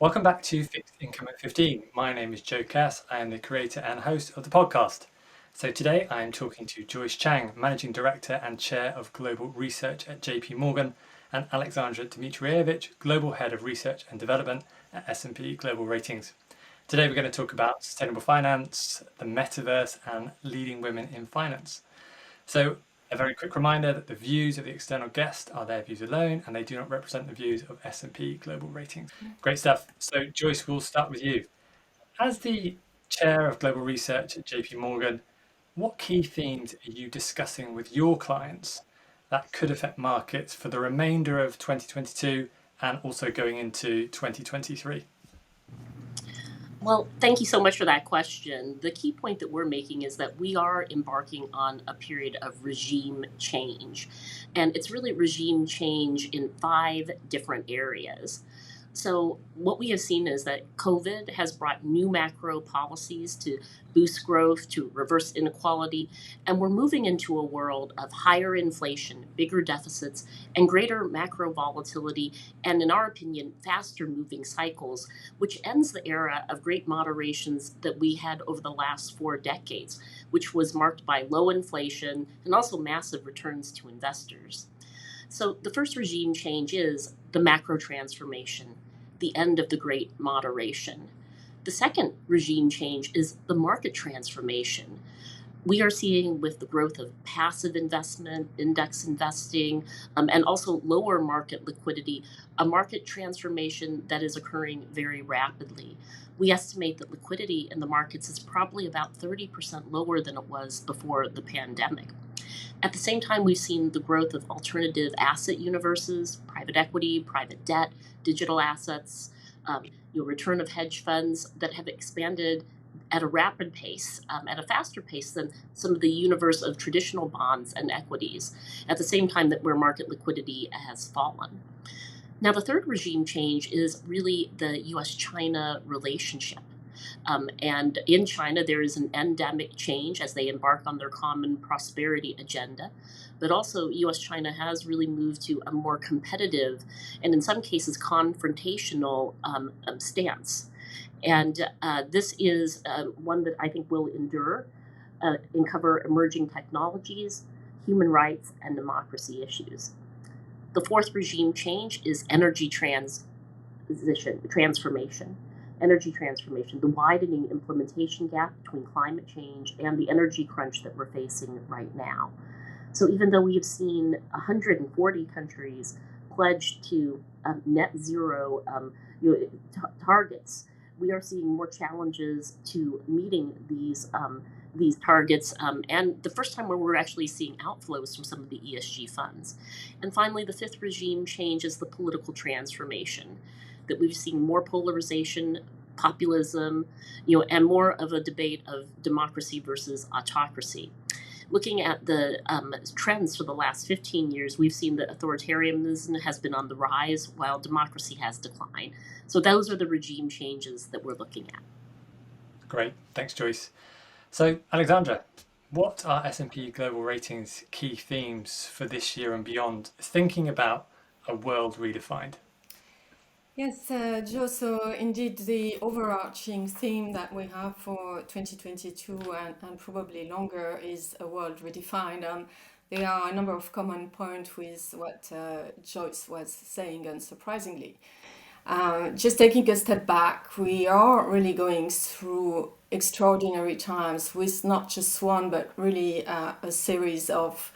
Welcome back to Fixed Income at 15. My name is Joe Cass. I am the creator and host of the podcast. So today I am talking to Joyce Chang, Managing Director and Chair of Global Research at JP Morgan, and Alexandra Dimitrijevic, Global Head of Research and Development at S&P Global Ratings. Today we're going to talk about sustainable finance, the metaverse, and leading women in finance. So a very quick reminder that the views of the external guest are their views alone, and they do not represent the views of S&P Global Ratings. Great stuff. So Joyce, we'll start with you. As the Chair of Global Research at JP Morgan, what key themes are you discussing with your clients that could affect markets for the remainder of 2022 and also going into 2023? Well, thank you so much for that question. The key point that we're making is that we are embarking on a period of regime change. And it's really regime change in 5 different areas. So, what we have seen is that COVID has brought new macro policies to boost growth, to reverse inequality, and we're moving into a world of higher inflation, bigger deficits, and greater macro volatility, and in our opinion, faster moving cycles, which ends the era of great moderations that we had over the last 4 decades, which was marked by low inflation and also massive returns to investors. So the first regime change is the macro transformation, the end of the great moderation. The second regime change is the market transformation. We are seeing, with the growth of passive investment, index investing, and also lower market liquidity, a market transformation that is occurring very rapidly. We estimate that liquidity in the markets is probably about 30% lower than it was before the pandemic. At the same time, we've seen the growth of alternative asset universes, private equity, private debt, digital assets, return of hedge funds that have expanded at a rapid pace, at a faster pace than some of the universe of traditional bonds and equities, at the same time that where market liquidity has fallen. Now, the third regime change is really the US-China relationship. And in China, there is an endemic change as they embark on their common prosperity agenda. But also, US-China has really moved to a more competitive and in some cases confrontational stance. And this is one that I think will endure and cover emerging technologies, human rights, and democracy issues. The fourth regime change is energy transformation. Energy transformation, the widening implementation gap between climate change and the energy crunch that we're facing right now. So even though we have seen 140 countries pledge to net zero targets, we are seeing more challenges to meeting these targets, and the first time where we're actually seeing outflows from some of the ESG funds. And finally, the fifth regime change is the political transformation, that we've seen more polarization, populism, and more of a debate of democracy versus autocracy. Looking at the trends for the last 15 years, we've seen that authoritarianism has been on the rise while democracy has declined. So those are the regime changes that we're looking at. Great. Thanks, Joyce. So, Alexandra, what are S&P Global Ratings' key themes for this year and beyond, thinking about a world redefined? Yes, Joe, so indeed the overarching theme that we have for 2022 and probably longer is a world redefined. There are a number of common points with what Joyce was saying, unsurprisingly. Just taking a step back, we are really going through extraordinary times with not just one, but really a series of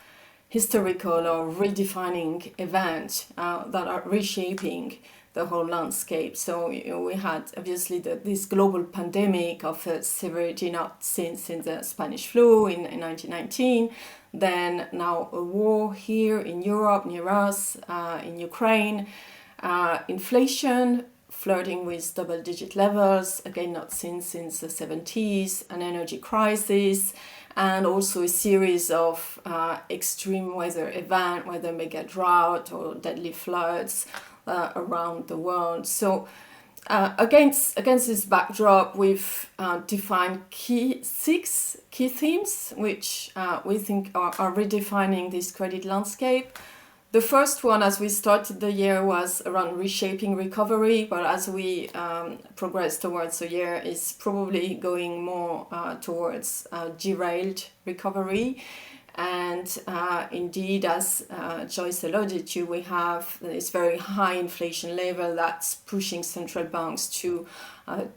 historical or redefining events that are reshaping the whole landscape. So we had obviously this global pandemic of severity not seen since the Spanish flu in 1919. Then now a war here in Europe near us, in Ukraine. Inflation flirting with double-digit levels, again not seen since the 70s, an energy crisis, and also a series of extreme weather events, whether mega drought or deadly floods around the world. So against this backdrop, we've defined 6 key themes, which we think are redefining this credit landscape. The first one, as we started the year, was around reshaping recovery, but as we progress towards the year, is probably going more towards derailed recovery. And indeed, as Joyce alluded to, we have this very high inflation level that's pushing central banks to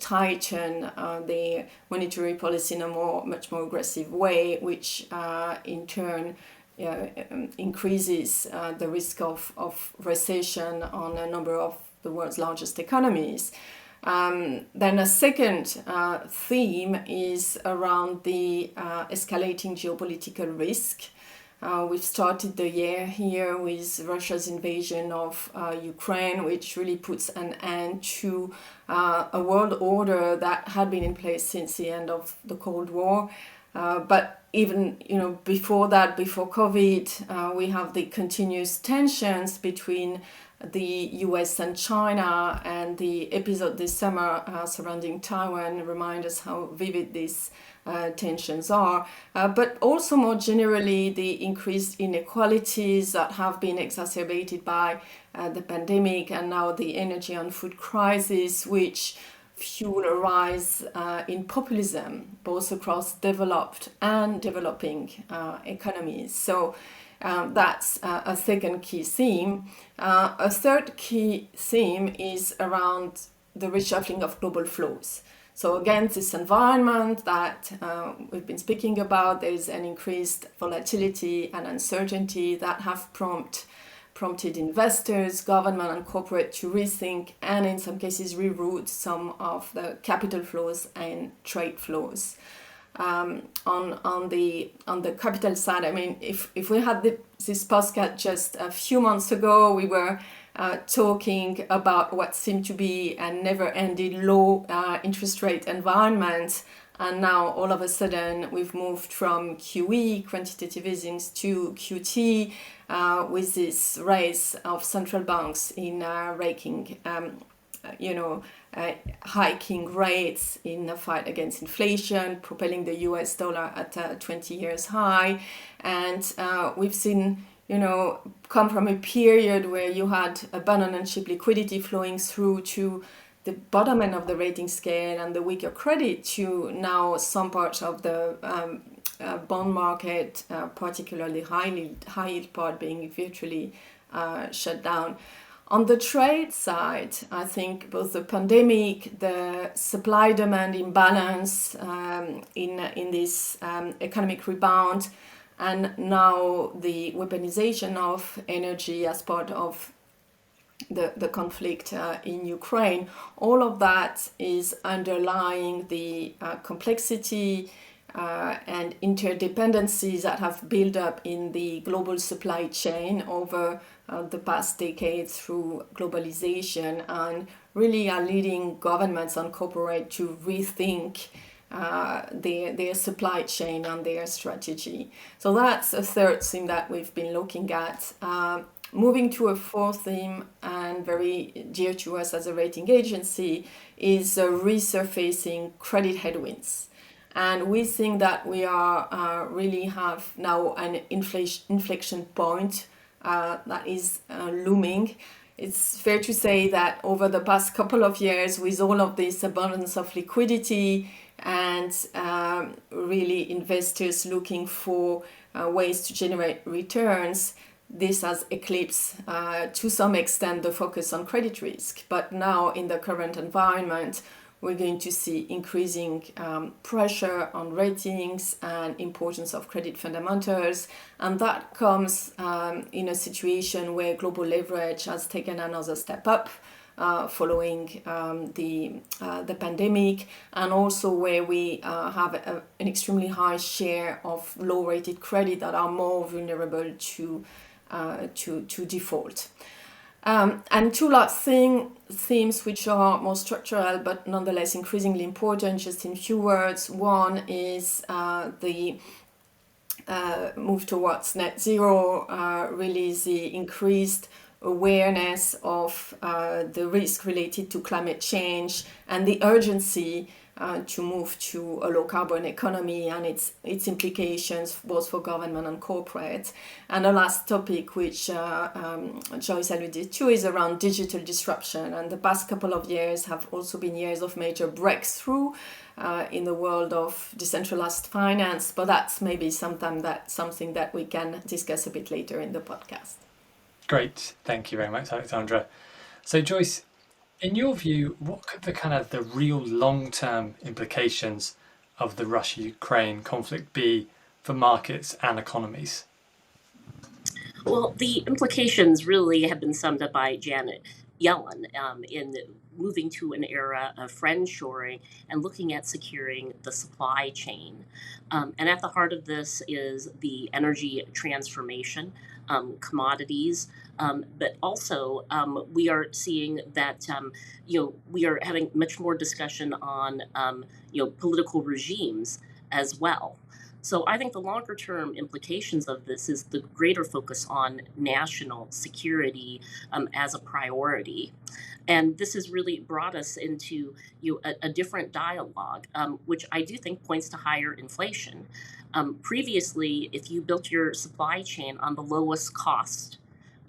tighten their monetary policy in a much more aggressive way, which in turn increases the risk of recession on a number of the world's largest economies. Then a second theme is around the escalating geopolitical risk. We've started the year here with Russia's invasion of Ukraine, which really puts an end to a world order that had been in place since the end of the Cold War. But even before that, before COVID, we have the continuous tensions between the US and China, and the episode this summer surrounding Taiwan remind us how vivid these tensions are. But also more generally, the increased inequalities that have been exacerbated by the pandemic and now the energy and food crisis, which fuel a rise in populism, both across developed and developing economies. So that's a second key theme. A third key theme is around the reshuffling of global flows. So again, this environment that we've been speaking about, there's an increased volatility and uncertainty that have prompted investors, government and corporate to rethink and in some cases reroute some of the capital flows and trade flows. On the capital side, I mean, if we had this podcast just a few months ago, we were talking about what seemed to be a never-ending low interest rate environment, and now all of a sudden we've moved from QE, quantitative easing, to QT, with this race of central banks in raking, hiking rates in the fight against inflation, propelling the US dollar at a 20 years high. And we've seen, come from a period where you had abundant and cheap liquidity flowing through to the bottom end of the rating scale and the weaker credit, to now some parts of the bond market, particularly high yield part, being virtually shut down. On the trade side, I think both the pandemic, the supply-demand imbalance in this economic rebound, and now the weaponization of energy as part of the conflict in Ukraine, all of that is underlying the complexity and interdependencies that have built up in the global supply chain over the past decade through globalization, and really are leading governments and corporate to rethink their supply chain and their strategy. So that's a third theme that we've been looking at. Moving to a fourth theme, and very dear to us as a rating agency, is resurfacing credit headwinds. And we think that we are really have now an inflection point that is looming. It's fair to say that over the past couple of years, with all of this abundance of liquidity and really investors looking for ways to generate returns, this has eclipsed to some extent the focus on credit risk. But now in the current environment, we're going to see increasing pressure on ratings and importance of credit fundamentals. And that comes in a situation where global leverage has taken another step up following the pandemic, and also where we have an extremely high share of low-rated credit that are more vulnerable to default. And two last themes which are more structural but nonetheless increasingly important, just in few words. One is the move towards net zero, really the increased awareness of the risk related to climate change and the urgency to move to a low carbon economy and its implications both for government and corporate. And the last topic, which Joyce alluded to, is around digital disruption. And the past couple of years have also been years of major breakthrough in the world of decentralized finance, but that's maybe something that we can discuss a bit later in the podcast. Great, thank you very much, Alexandra. So Joyce, in your view, what could the real long-term implications of the Russia-Ukraine conflict be for markets and economies? Well, the implications really have been summed up by Janet Yellen in moving to an era of friendshoring and looking at securing the supply chain. And at the heart of this is the energy transformation, commodities, but also we are seeing that we are having much more discussion on political regimes as well. So I think the longer term implications of this is the greater focus on national security as a priority. And this has really brought us into a different dialogue, which I do think points to higher inflation. Previously, if you built your supply chain on the lowest cost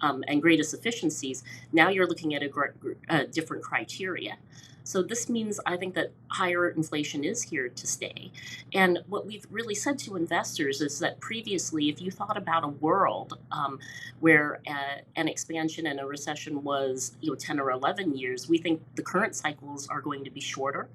and greatest efficiencies, now you're looking at a different criteria. So this means I think that higher inflation is here to stay. And what we've really said to investors is that previously, if you thought about a world where an expansion and a recession was 10 or 11 years, we think the current cycles are going to be shorter,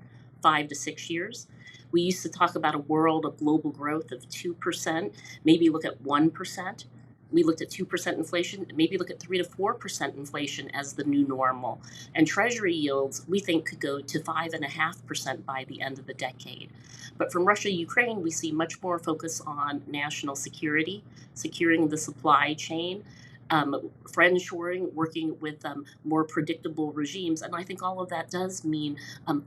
5 to 6 years. We used to talk about a world of global growth of 2%, maybe look at 1%. We looked at 2% inflation, maybe look at 3 to 4% inflation as the new normal. And Treasury yields, we think, could go to 5.5% by the end of the decade. But from Russia, Ukraine, we see much more focus on national security, securing the supply chain, friendshoring, working with more predictable regimes. And I think all of that does mean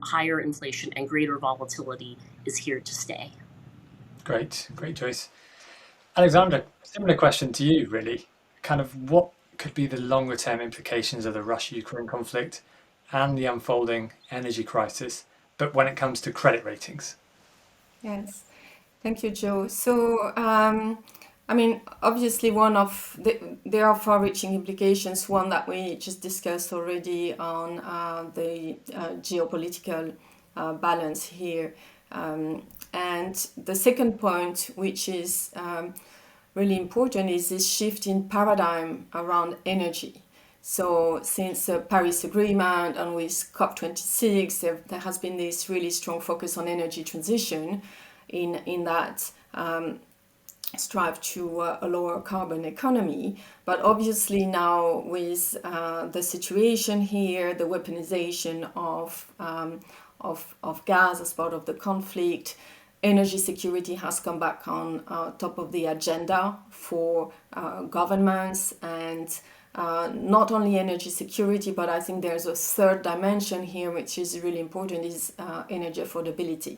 higher inflation and greater volatility is here to stay. Great, Joyce. Alexandra, similar question to you, really. What could be the longer term implications of the Russia-Ukraine conflict and the unfolding energy crisis, but when it comes to credit ratings? Yes, thank you, Joe. So, obviously, there are far-reaching implications. One that we just discussed already on the geopolitical balance here. And the second point, which is really important, is this shift in paradigm around energy. So since the Paris Agreement and with COP26, there has been this really strong focus on energy transition in that strive to a lower carbon economy. But obviously now with the situation here, the weaponization of gas as part of the conflict, energy security has come back on top of the agenda for governments, and not only energy security, but I think there's a third dimension here which is really important, is energy affordability.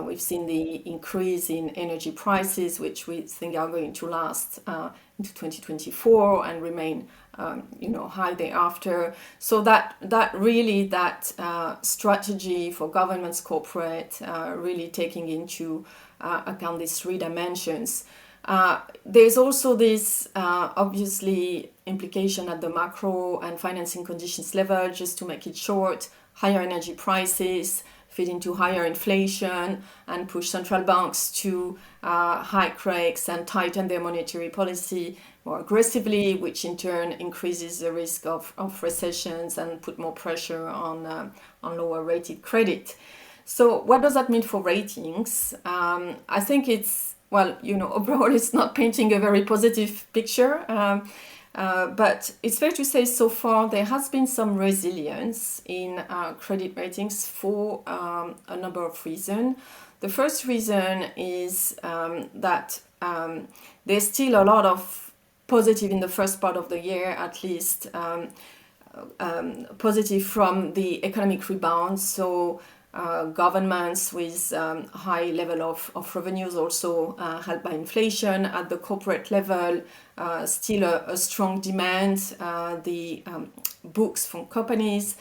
We've seen the increase in energy prices, which we think are going to last into 2024 and remain high thereafter. So that strategy for governments, corporate, really taking into account these three dimensions. There's also this obviously implication at the macro and financing conditions level. Just to make it short, higher energy prices feed into higher inflation and push central banks to hike rates and tighten their monetary policy more aggressively, which in turn increases the risk of recessions and put more pressure on lower rated credit. So what does that mean for ratings? I think it's, overall it's not painting a very positive picture. But it's fair to say so far there has been some resilience in credit ratings for a number of reasons. The first reason is that there's still a lot of positive in the first part of the year, at least positive from the economic rebound. So governments with high level of revenues, also helped by inflation. At the corporate level, still a strong demand. The books from companies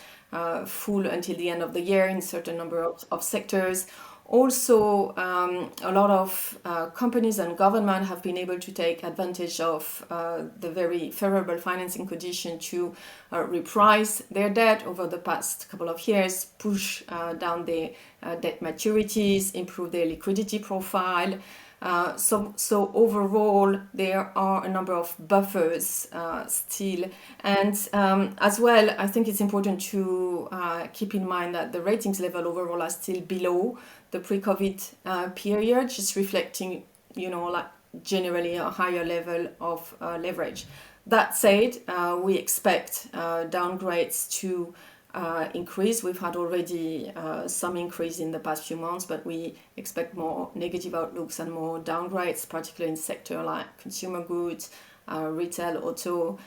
full until the end of the year in certain number of sectors. Also, a lot of companies and government have been able to take advantage of the very favorable financing condition to reprice their debt over the past couple of years, push down their debt maturities, improve their liquidity profile. So overall, there are a number of buffers still. And as well, I think it's important to keep in mind that the ratings level overall are still below the pre-COVID period, just reflecting, like generally a higher level of leverage. That said, we expect downgrades to increase. We've had already some increase in the past few months, but we expect more negative outlooks and more downgrades, particularly in sector like consumer goods, retail, auto,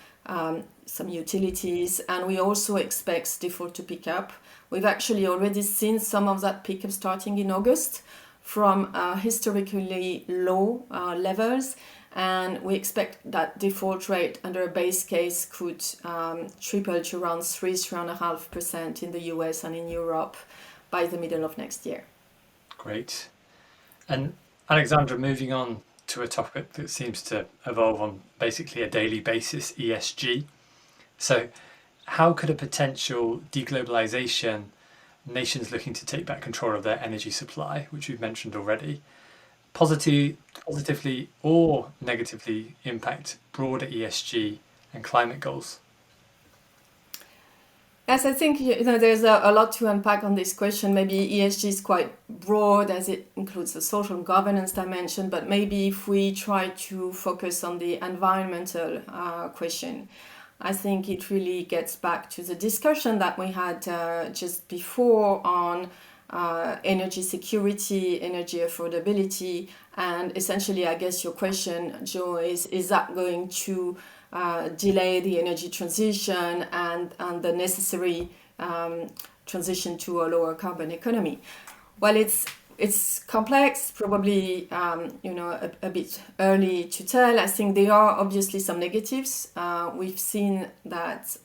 some utilities, and we also expect default to pick up. We've actually already seen some of that pickup starting in August from historically low levels, and we expect that default rate under a base case could triple to around 3.5% in the US and in Europe by the middle of next year. Great. And Alexandra, moving on to a topic that seems to evolve on basically a daily basis, ESG. So how could a potential deglobalization, nations looking to take back control of their energy supply, which we've mentioned already, positively or negatively impact broader ESG and climate goals? Yes, I think there's a lot to unpack on this question. Maybe ESG is quite broad as it includes the social governance dimension, but maybe if we try to focus on the environmental question, I think it really gets back to the discussion that we had just before on energy security, energy affordability, and essentially, I guess your question, Joe, is that going to delay the energy transition and the necessary transition to a lower carbon economy? Well, it's complex, probably a bit early to tell. I think there are obviously some negatives. We've seen that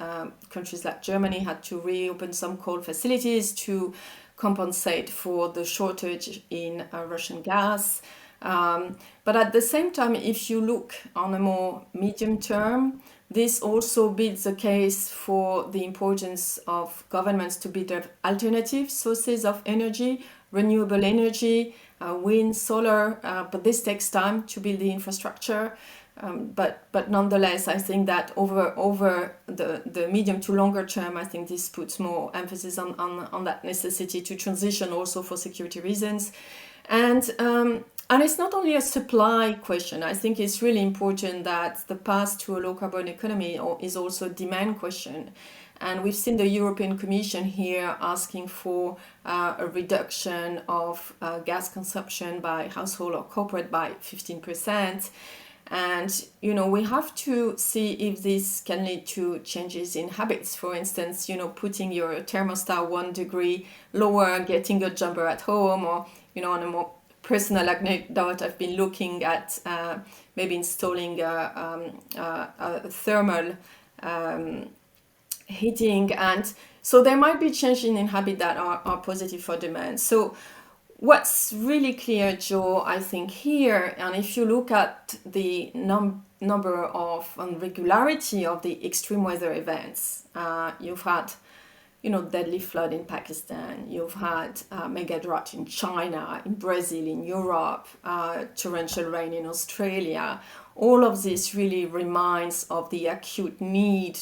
countries like Germany had to reopen some coal facilities to compensate for the shortage in Russian gas. But at the same time, if you look on a more medium term, this also builds the case for the importance of governments to build up alternative sources of energy, renewable energy, wind, solar, but this takes time to build the infrastructure. But nonetheless, I think that over the medium to longer term, I think this puts more emphasis on that necessity to transition also for security reasons. And it's not only a supply question. I think it's really important that the path to a low carbon economy is also a demand question. And we've seen the European Commission here asking for a reduction of gas consumption by household or corporate by 15%. And, we have to see if this can lead to changes in habits. For instance, putting your thermostat 1 degree lower, getting a jumper at home, or, on a more personal anecdote, I've been looking at maybe installing a thermal heating, and so there might be changes in habit that are positive for demand. So what's really clear, Joe, I think here, and if you look at the number of and regularity of the extreme weather events, you've had deadly flood in Pakistan, you've had mega drought in China, in Brazil, in Europe, torrential rain in Australia. All of this really reminds of the acute need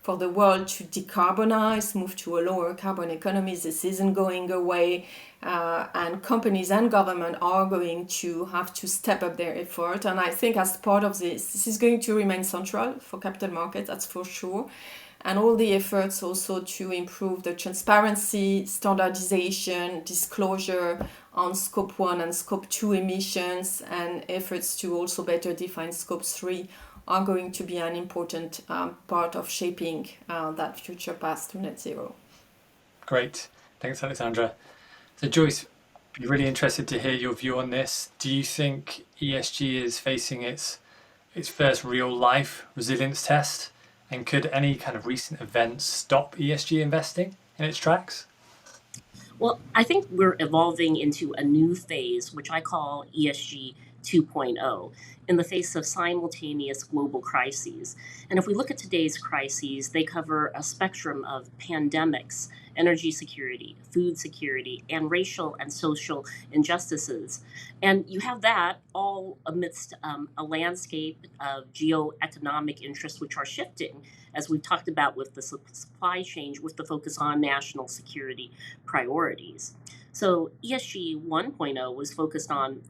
for the world to decarbonize, move to a lower carbon economy. This isn't going away, and companies and government are going to have to step up their effort. And I think as part of this is going to remain central for capital markets, that's for sure. And all the efforts also to improve the transparency, standardization, disclosure on Scope 1 and Scope 2 emissions, and efforts to also better define Scope 3 are going to be an important part of shaping that future path to net zero. Great. Thanks, Alexandra. So Joyce, I'd be really interested to hear your view on this. Do you think ESG is facing its first real life resilience test? And could any kind of recent events stop ESG investing in its tracks? Well, I think we're evolving into a new phase, which I call ESG 2.0, in the face of simultaneous global crises. And if we look at today's crises, they cover a spectrum of pandemics, energy security, food security, and racial and social injustices. And you have that all amidst a landscape of geoeconomic interests, which are shifting, as we've talked about with the supply chain, with the focus on national security priorities. So ESG 1.0 was focused on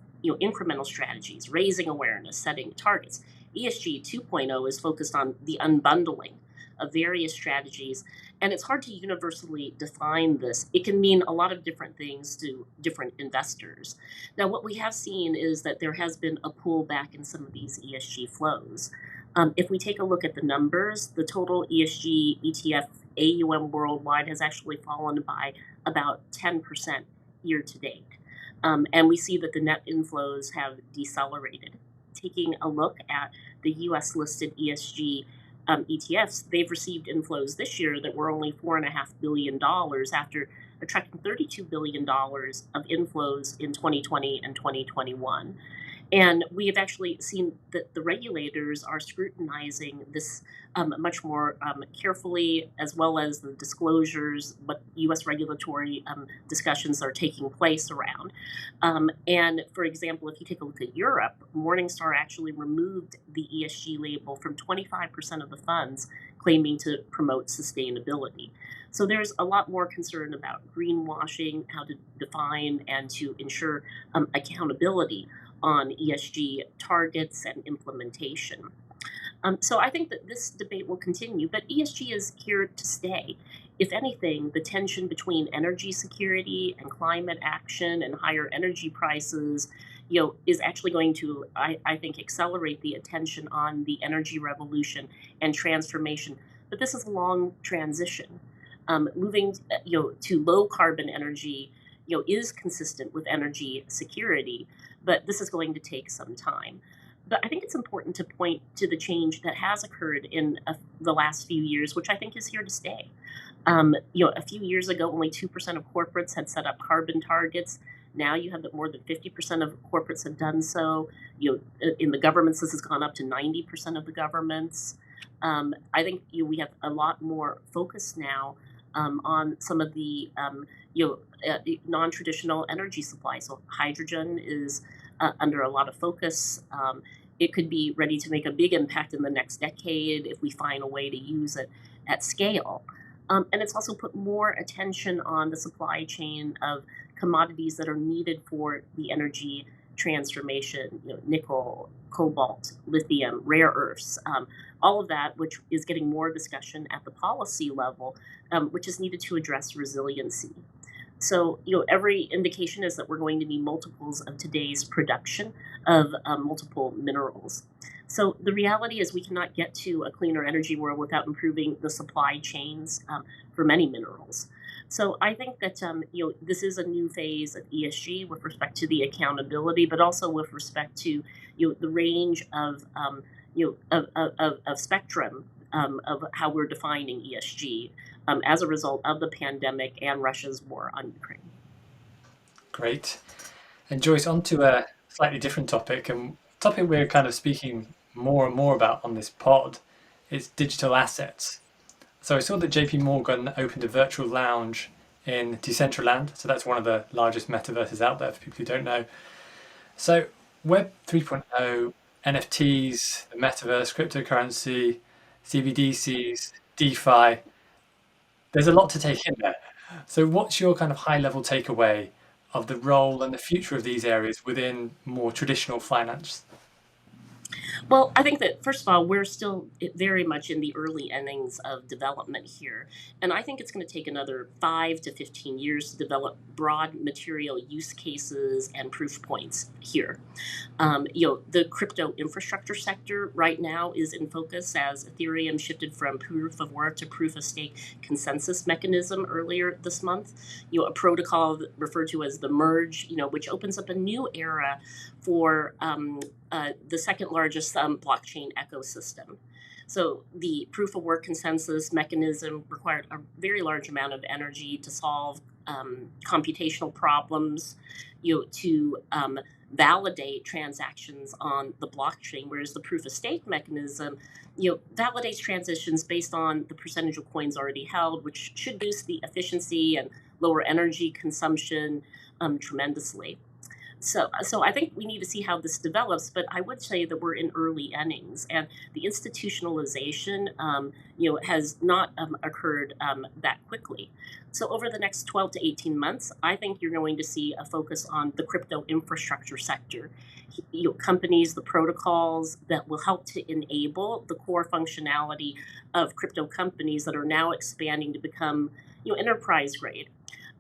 incremental strategies, raising awareness, setting targets. ESG 2.0 is focused on the unbundling of various strategies, and it's hard to universally define this. It can mean a lot of different things to different investors. Now, what we have seen is that there has been a pullback in some of these ESG flows. If we take a look at the numbers, the total ESG ETF AUM worldwide has actually fallen by about 10% year to date. And we see that the net inflows have decelerated. Taking a look at the US listed ESG ETFs, they've received inflows this year that were only $4.5 billion after attracting $32 billion of inflows in 2020 and 2021. And we have actually seen that the regulators are scrutinizing this much more carefully, as well as the disclosures, what U.S. regulatory discussions are taking place around. And for example, if you take a look at Europe, Morningstar actually removed the ESG label from 25% of the funds claiming to promote sustainability. So there's a lot more concern about greenwashing, how to define and to ensure accountability on ESG targets and implementation. So I think that this debate will continue, but ESG is here to stay. If anything, the tension between energy security and climate action and higher energy prices, is actually going to, I think, accelerate the attention on the energy revolution and transformation. But this is a long transition. Moving, to low carbon energy, is consistent with energy security, but this is going to take some time. But I think it's important to point to the change that has occurred in the last few years, which I think is here to stay. A few years ago, only 2% of corporates had set up carbon targets. Now you have that more than 50% of corporates have done so. In the governments, this has gone up to 90% of the governments. I think we have a lot more focus now on some of the non-traditional energy supply. So hydrogen is under a lot of focus. It could be ready to make a big impact in the next decade if we find a way to use it at scale. And it's also put more attention on the supply chain of commodities that are needed for the energy transformation, nickel, cobalt, lithium, rare earths, all of that, which is getting more discussion at the policy level, which is needed to address resiliency. So, every indication is that we're going to need multiples of today's production of multiple minerals. So the reality is we cannot get to a cleaner energy world without improving the supply chains for many minerals. So I think that this is a new phase of ESG with respect to the accountability, but also with respect to the range of spectrum of how we're defining ESG as a result of the pandemic and Russia's war on Ukraine. Great. And Joyce, on to a slightly different topic, and a topic we're kind of speaking more and more about on this pod is digital assets. So I saw that JP Morgan opened a virtual lounge in Decentraland. So that's one of the largest metaverses out there for people who don't know. So Web 3.0, NFTs, the metaverse, cryptocurrency, CBDCs, DeFi, there's a lot to take in there. So what's your kind of high level takeaway of the role and the future of these areas within more traditional finance? Well, I think that first of all, we're still very much in the early innings of development here. And I think it's going to take another 5 to 15 years to develop broad material use cases and proof points here. The crypto infrastructure sector right now is in focus as Ethereum shifted from proof of work to proof of stake consensus mechanism earlier this month. A protocol referred to as the merge, which opens up a new era for the second largest blockchain ecosystem. So the proof of work consensus mechanism required a very large amount of energy to solve computational problems, to validate transactions on the blockchain, whereas the proof of stake mechanism, validates transitions based on the percentage of coins already held, which should boost the efficiency and lower energy consumption tremendously. So I think we need to see how this develops, but I would say that we're in early innings, and the institutionalization, has not occurred that quickly. So over the next 12 to 18 months, I think you're going to see a focus on the crypto infrastructure sector, companies, the protocols that will help to enable the core functionality of crypto companies that are now expanding to become, enterprise grade.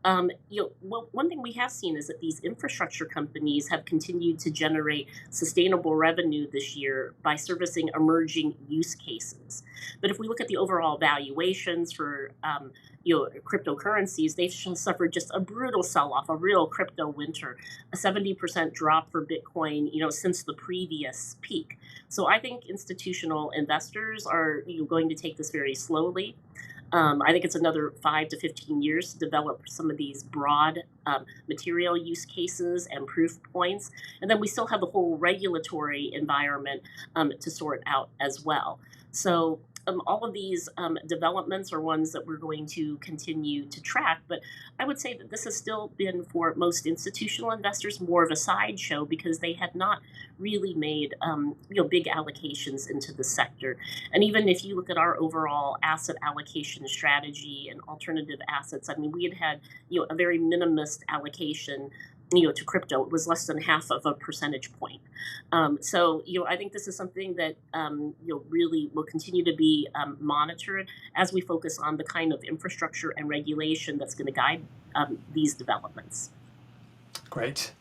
One thing we have seen is that these infrastructure companies have continued to generate sustainable revenue this year by servicing emerging use cases. But if we look at the overall valuations for cryptocurrencies, they've suffered just a brutal sell-off, a real crypto winter, a 70% drop for Bitcoin, since the previous peak. So I think institutional investors are going to take this very slowly. I think it's another 5 to 15 years to develop some of these broad material use cases and proof points. And then we still have the whole regulatory environment to sort out as well. So all of these developments are ones that we're going to continue to track. But I would say that this has still been, for most institutional investors, more of a sideshow because they had not really made big allocations into the sector. And even if you look at our overall asset allocation strategy and alternative assets, I mean, we had a very minimist allocation to crypto. It was less than half of a percentage point. So I think this is something that really will continue to be monitored as we focus on the kind of infrastructure and regulation that's going to guide these developments. Great.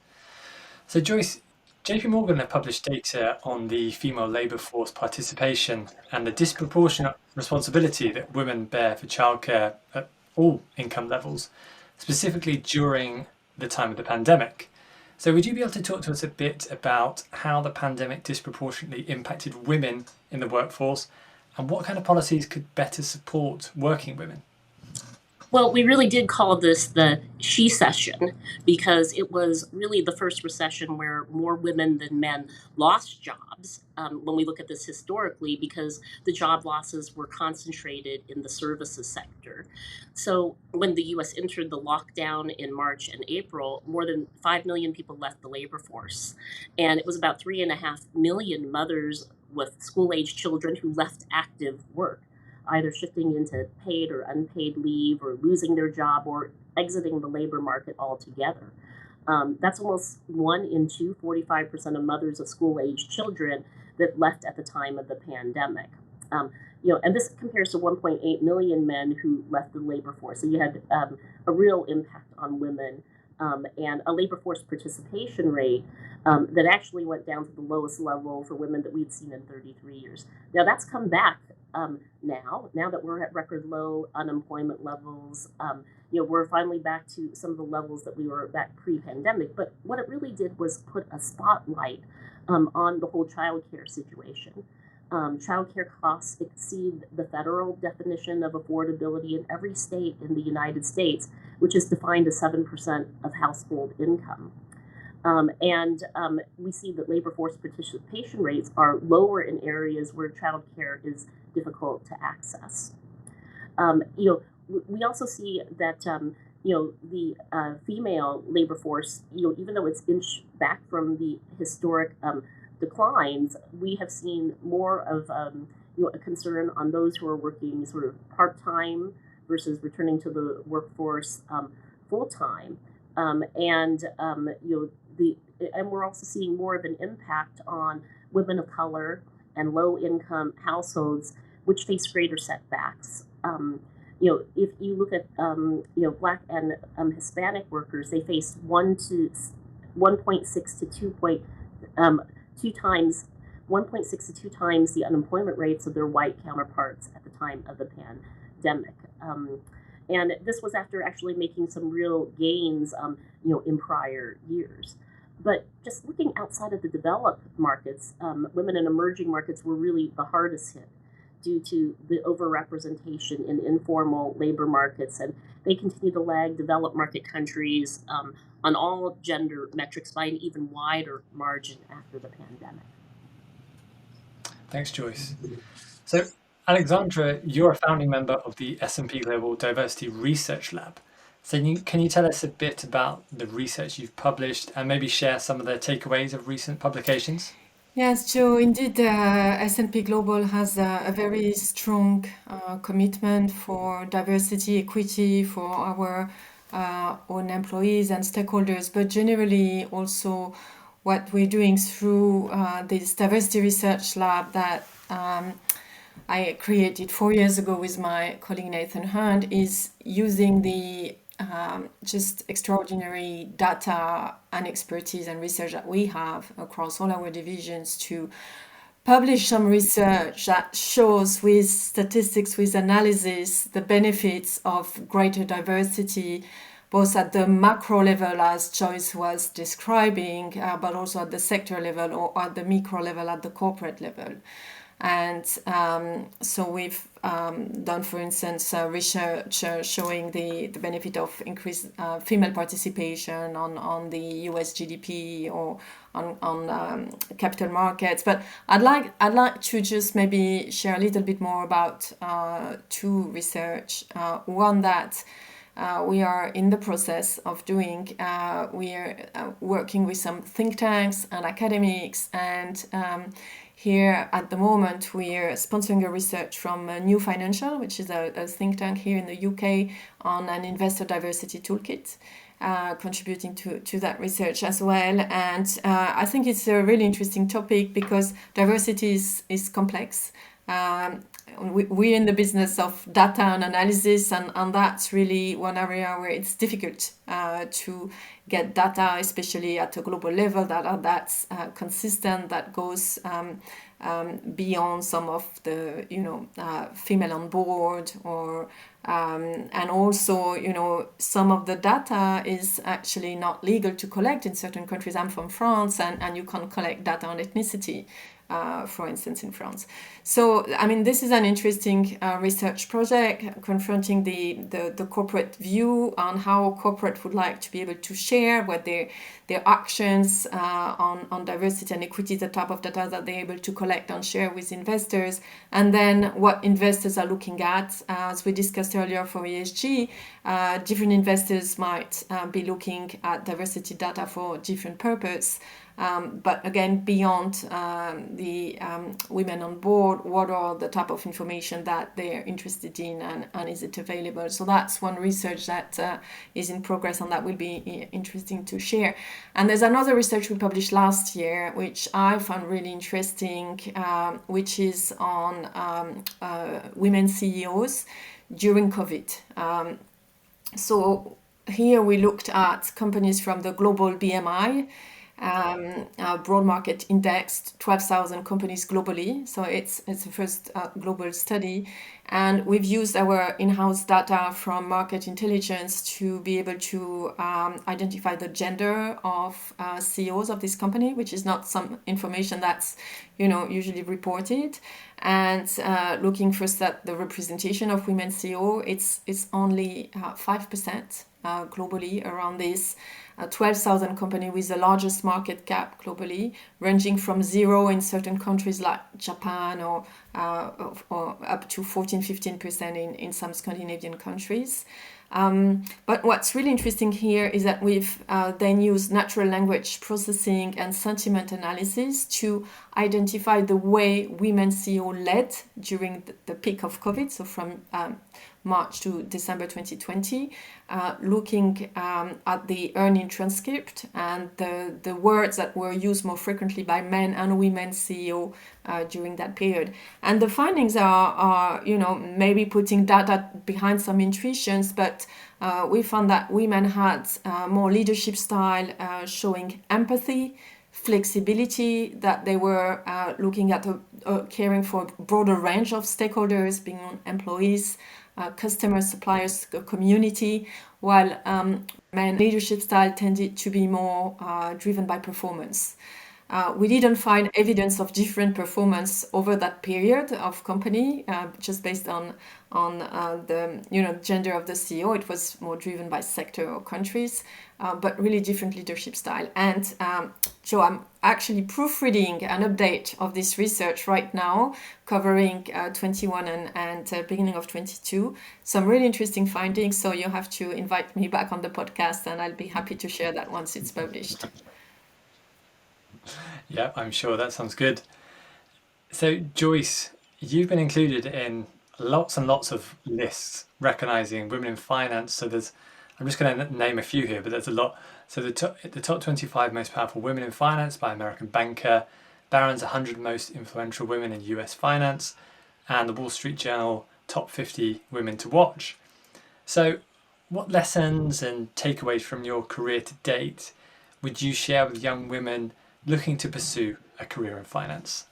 So Joyce, JP Morgan have published data on the female labour force participation and the disproportionate responsibility that women bear for childcare at all income levels, specifically during the time of the pandemic. So would you be able to talk to us a bit about how the pandemic disproportionately impacted women in the workforce and what kind of policies could better support working women? Well, we really did call this the she session because it was really the first recession where more women than men lost jobs. When we look at this historically, because the job losses were concentrated in the services sector. So when the US entered the lockdown in March and April, more than 5 million people left the labor force. And it was about 3.5 million mothers with school age children who left active work, either shifting into paid or unpaid leave or losing their job or exiting the labor market altogether. That's almost 1 in 2, 45% of mothers of school-age children that left at the time of the pandemic. And this compares to 1.8 million men who left the labor force. So you had a real impact on women and a labor force participation rate that actually went down to the lowest level for women that we'd seen in 33 years. Now that's come back now that we're at record low unemployment levels. We're finally back to some of the levels that we were back pre-pandemic. But what it really did was put a spotlight on the whole childcare situation. Childcare costs exceed the federal definition of affordability in every state in the United States, which is defined as 7% of household income. We see that labor force participation rates are lower in areas where childcare is difficult to access. We also see that the female labor force, even though it's inched back from the historic declines, we have seen more of a concern on those who are working sort of part-time versus returning to the workforce full-time. And we're also seeing more of an impact on women of color and low-income households, which face greater setbacks. If you look at Black and Hispanic workers, they face 1.6 to 2 times 1.6 to 2 times the unemployment rates of their white counterparts at the time of the pandemic. And this was after actually making some real gains, in prior years. But just looking outside of the developed markets, women in emerging markets were really the hardest hit due to the overrepresentation in informal labor markets, and they continue to lag developed market countries on all gender metrics by an even wider margin after the pandemic. Thanks, Joyce. So, Alexandra, you're a founding member of the S&P Global Diversity Research Lab. So, can you tell us a bit about the research you've published and maybe share some of the takeaways of recent publications? Yes, Joe, indeed, S&P Global has a very strong commitment for diversity, equity for our own employees and stakeholders, but generally also what we're doing through this diversity research lab that I created 4 years ago with my colleague Nathan Hunt is using the just extraordinary data and expertise and research that we have across all our divisions to publish some research that shows with statistics, with analysis, the benefits of greater diversity, both at the macro level, as Joyce was describing, but also at the sector level or at the micro level, at the corporate level. And so we've done, for instance, research showing the benefit of increased female participation on the US GDP or on capital markets. But I'd like to just maybe share a little bit more about two research. One that we are in the process of doing. We are working with some think tanks and academics, and here at the moment we are sponsoring a research from New Financial, which is a think tank here in the UK, on an investor diversity toolkit. Contributing to that research as well. And I think it's a really interesting topic because diversity is complex. We're in the business of data and analysis, and that's really one area where it's difficult to get data, especially at a global level, that's consistent, that goes beyond some of the female on board, or and also some of the data is actually not legal to collect in certain countries. I'm from France, and you can't collect data on ethnicity. For instance, in France. So, I mean, this is an interesting research project confronting the corporate view on how corporate would like to be able to share what their actions on diversity and equity, the type of data that they're able to collect and share with investors, and then what investors are looking at. As we discussed earlier for ESG, different investors might be looking at diversity data for different purpose. But again, beyond the women on board, what are the type of information that they're interested in, and is it available? So that's one research that is in progress, and that will be interesting to share. And there's another research we published last year, which I found really interesting, which is on women CEOs during COVID. So here we looked at companies from the global BMI, broad market indexed 12,000 companies globally. So it's the first global study, and we've used our in-house data from market intelligence to be able to identify the gender of CEOs of this company, which is not some information that's usually reported. And looking first at the representation of women CEO, it's only 5% globally around this 12,000 company with the largest market cap globally, ranging from 0 in certain countries like Japan or up to 14-15% in some Scandinavian countries. But what's really interesting here is that we've then used natural language processing and sentiment analysis to identify the way women CEO led during the peak of COVID, so from March to December 2020, looking at the earning transcript and the words that were used more frequently by men and women CEO during that period. And the findings are maybe putting data behind some intuitions, but we found that women had more leadership style, showing empathy, flexibility, that they were looking at caring for a broader range of stakeholders, being employees, customers, suppliers, community, while men leadership style tended to be more driven by performance. We didn't find evidence of different performance over that period of company, just based on the gender of the CEO. It was more driven by sector or countries, but really different leadership style. And Joe, I'm actually proofreading an update of this research right now, covering 21 and beginning of 22. Some really interesting findings. So you have to invite me back on the podcast, and I'll be happy to share that once it's published. Yeah, I'm sure that sounds good. So, Joyce, you've been included in lots and lots of lists recognizing women in finance. So I'm just going to name a few here, but there's a lot. So the top 25 most powerful women in finance by American Banker, Barron's 100 most influential women in US finance, and the Wall Street Journal top 50 women to watch. So, what lessons and takeaways from your career to date would you share with young women looking to pursue a career in finance?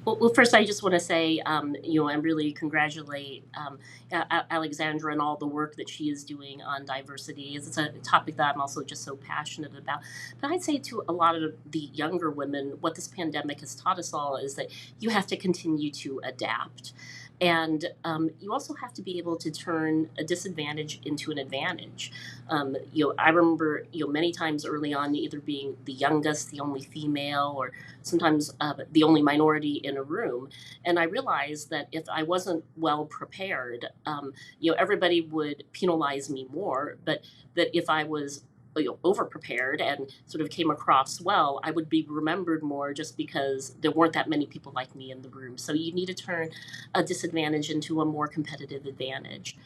Well, first, I just want to say, I really congratulate Alexandra and all the work that she is doing on diversity. It's a topic that I'm also just so passionate about. But I'd say to a lot of the younger women, what this pandemic has taught us all is that you have to continue to adapt. And you also have to be able to turn a disadvantage into an advantage. I remember, many times early on, either being the youngest, the only female, or sometimes the only minority in a room. And I realized that if I wasn't well prepared, everybody would penalize me more. But that if I was over prepared and sort of came across well, I would be remembered more just because there weren't that many people like me in the room. So you need to turn a disadvantage into a more competitive advantage.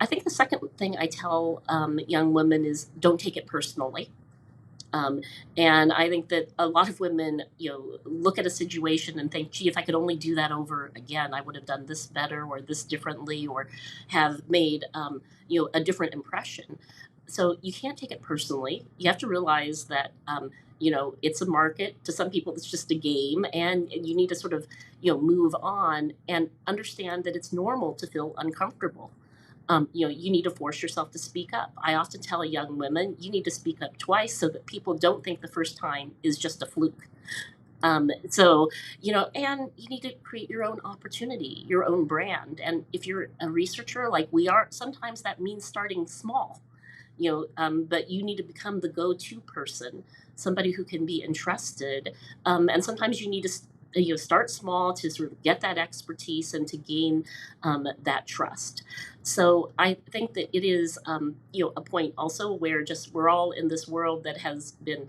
I think the second thing I tell young women is don't take it personally. And I think that a lot of women, look at a situation and think, gee, if I could only do that over again, I would have done this better or this differently or have made, a different impression. So you can't take it personally. You have to realize that, it's a market. To some people, it's just a game, and you need to sort of, move on and understand that it's normal to feel uncomfortable. You need to force yourself to speak up. I often tell young women, you need to speak up twice so that people don't think the first time is just a fluke. And you need to create your own opportunity, your own brand. And if you're a researcher like we are, sometimes that means starting small, but you need to become the go-to person, somebody who can be entrusted. And sometimes you need to start small to sort of get that expertise and to gain that trust. So I think that it is a point also where just we're all in this world that has been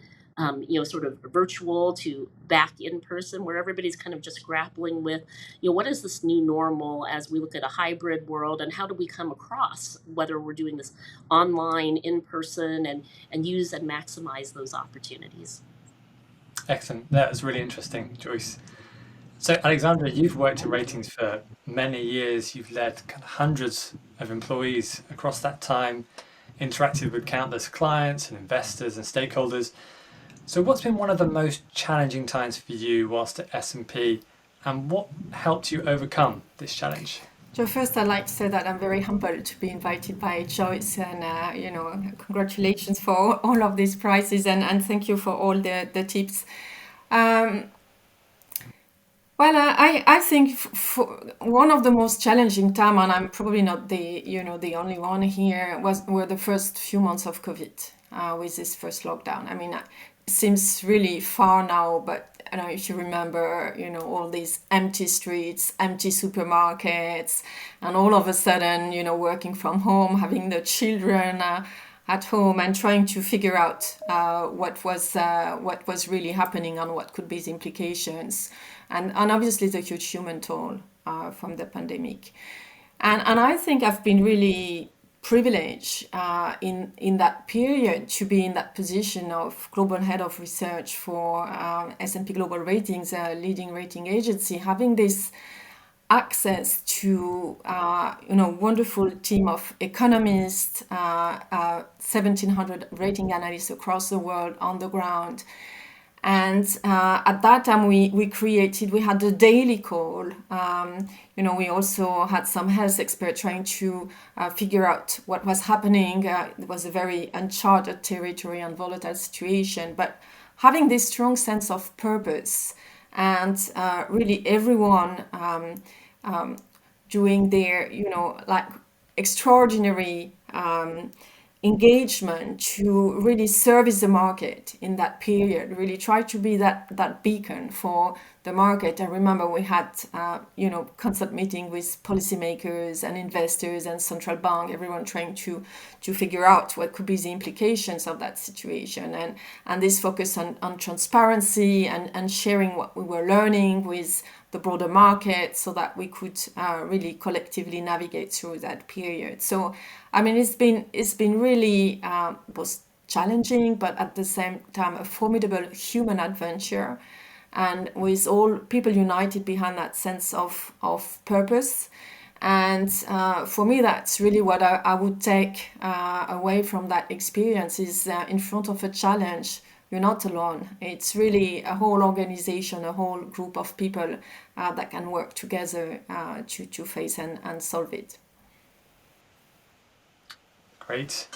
sort of virtual to back in person, where everybody's kind of just grappling with, what is this new normal as we look at a hybrid world, and how do we come across, whether we're doing this online, in person, and use and maximize those opportunities. Excellent. That was really interesting, Joyce. So, Alexandra, you've worked in ratings for many years. You've led kind of hundreds of employees across that time, interacted with countless clients and investors and stakeholders. So, what's been one of the most challenging times for you whilst at S&P, and what helped you overcome this challenge? So first, I'd like to say that I'm very humbled to be invited by Joyce, and congratulations for all of these prizes, and thank you for all the tips. I think for one of the most challenging time, and I'm probably not the only one here, were the first few months of COVID with this first lockdown. I mean, it seems really far now, but if you remember, all these empty streets, empty supermarkets, and all of a sudden, working from home, having the children at home, and trying to figure out what was really happening and what could be the implications, and obviously the huge human toll from the pandemic. And I think I've been really privileged in that period to be in that position of global head of research for S&P Global Ratings, a leading rating agency, having this access to wonderful team of economists, 1,700 rating analysts across the world on the ground. And at that time, we had a daily call. We also had some health experts trying to figure out what was happening. It was a very uncharted territory and volatile situation. But having this strong sense of purpose, and really everyone doing their, like extraordinary engagement to really service the market in that period, really try to be that beacon for the market. I remember we had, constant meeting with policymakers and investors and central bank, everyone trying to figure out what could be the implications of that situation. And this focus on transparency and sharing what we were learning with the broader market so that we could really collectively navigate through that period. So, I mean, it's been really both challenging, but at the same time, a formidable human adventure. And with all people united behind that sense of purpose. And for me, that's really what I would take away from that experience is in front of a challenge, you're not alone. It's really a whole organization, a whole group of people that can work together to face and solve it. Great.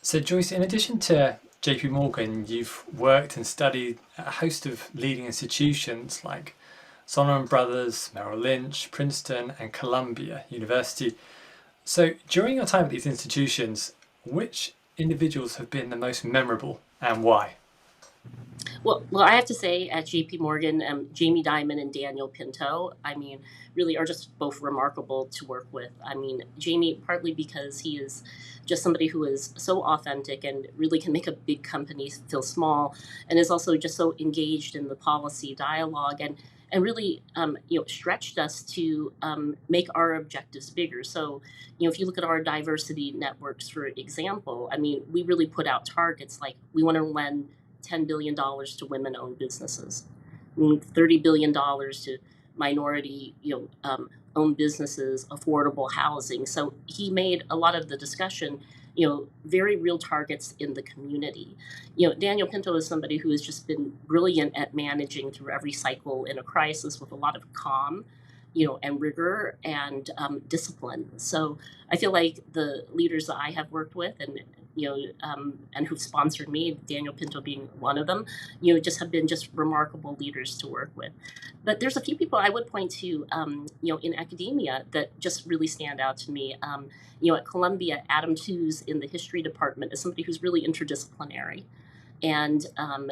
So Joyce, in addition to JP Morgan, you've worked and studied at a host of leading institutions like Solomon Brothers, Merrill Lynch, Princeton, and Columbia University. So during your time at these institutions, which individuals have been the most memorable and why? Well, I have to say at JP Morgan, Jamie Dimon and Daniel Pinto, I mean, really are just both remarkable to work with. I mean, Jamie, partly because he is just somebody who is so authentic and really can make a big company feel small, and is also just so engaged in the policy dialogue and really, stretched us to make our objectives bigger. So, if you look at our diversity networks, for example, I mean, we really put out targets like we want to lend $10 billion to women-owned businesses, $30 billion to minority, owned businesses, affordable housing. So he made a lot of the discussion, very real targets in the community. Daniel Pinto is somebody who has just been brilliant at managing through every cycle in a crisis with a lot of calm, and rigor and discipline. So I feel like the leaders that I have worked with and who've sponsored me, Daniel Pinto being one of them, just have been just remarkable leaders to work with. But there's a few people I would point to, in academia that just really stand out to me. At Columbia, Adam Tooze in the history department is somebody who's really interdisciplinary. And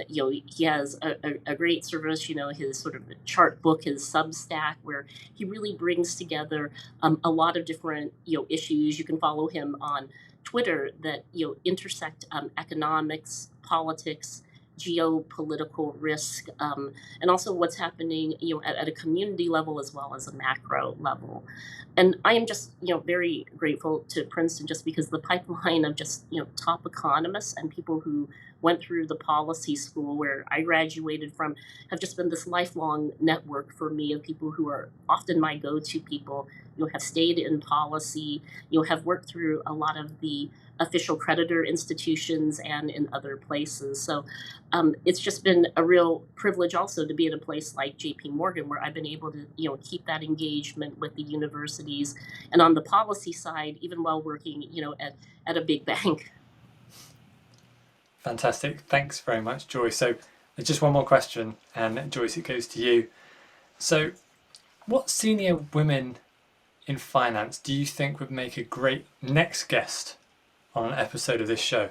he has a great service, his sort of chart book, his Substack, where he really brings together a lot of different issues. You can follow him on Twitter that intersect economics, politics, geopolitical risk, and also what's happening at a community level as well as a macro level. And I am just very grateful to Princeton just because the pipeline of just top economists and people who went through the policy school where I graduated from have just been this lifelong network for me of people who are often my go-to people, have stayed in policy, have worked through a lot of the official creditor institutions and in other places. So it's just been a real privilege also to be in a place like JP Morgan where I've been able to keep that engagement with the universities and on the policy side, even while working at a big bank. Fantastic. Thanks very much, Joyce. So there's just one more question, and Joyce, it goes to you. So what senior women in finance do you think would make a great next guest on an episode of this show?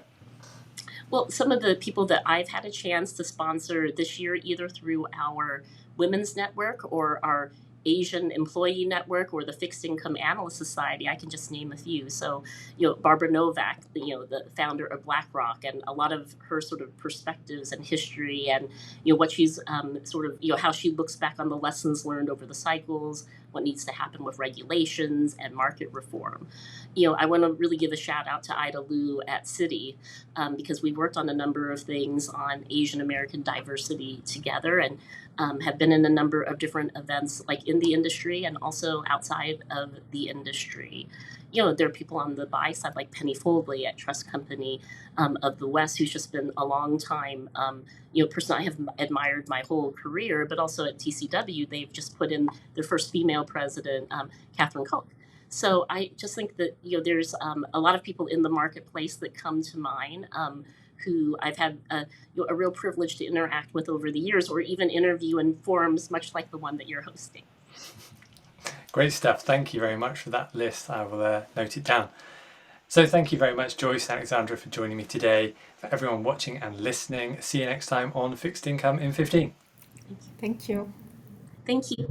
Well, some of the people that I've had a chance to sponsor this year, either through our women's network or our Asian employee network or the Fixed Income Analyst Society, I can just name a few. So, Barbara Novak, the founder of BlackRock, and a lot of her sort of perspectives and history and, what she's sort of, how she looks back on the lessons learned over the cycles, what needs to happen with regulations and market reform. I want to really give a shout out to Ida Liu at Citi because we worked on a number of things on Asian American diversity together and have been in a number of different events like in the industry and also outside of the industry. There are people on the buy side like Penny Foldley at Trust Company of the West, who's just been a long time, person I have admired my whole career, but also at TCW, they've just put in their first female president, Catherine Cook. So I just think that, there's a lot of people in the marketplace that come to mind who I've had a real privilege to interact with over the years, or even interview in forums much like the one that you're hosting. Great stuff. Thank you very much for that list. I will note it down. So thank you very much, Joyce and Alexandra, for joining me today. For everyone watching and listening, see you next time on Fixed Income in 15. Thank you. Thank you.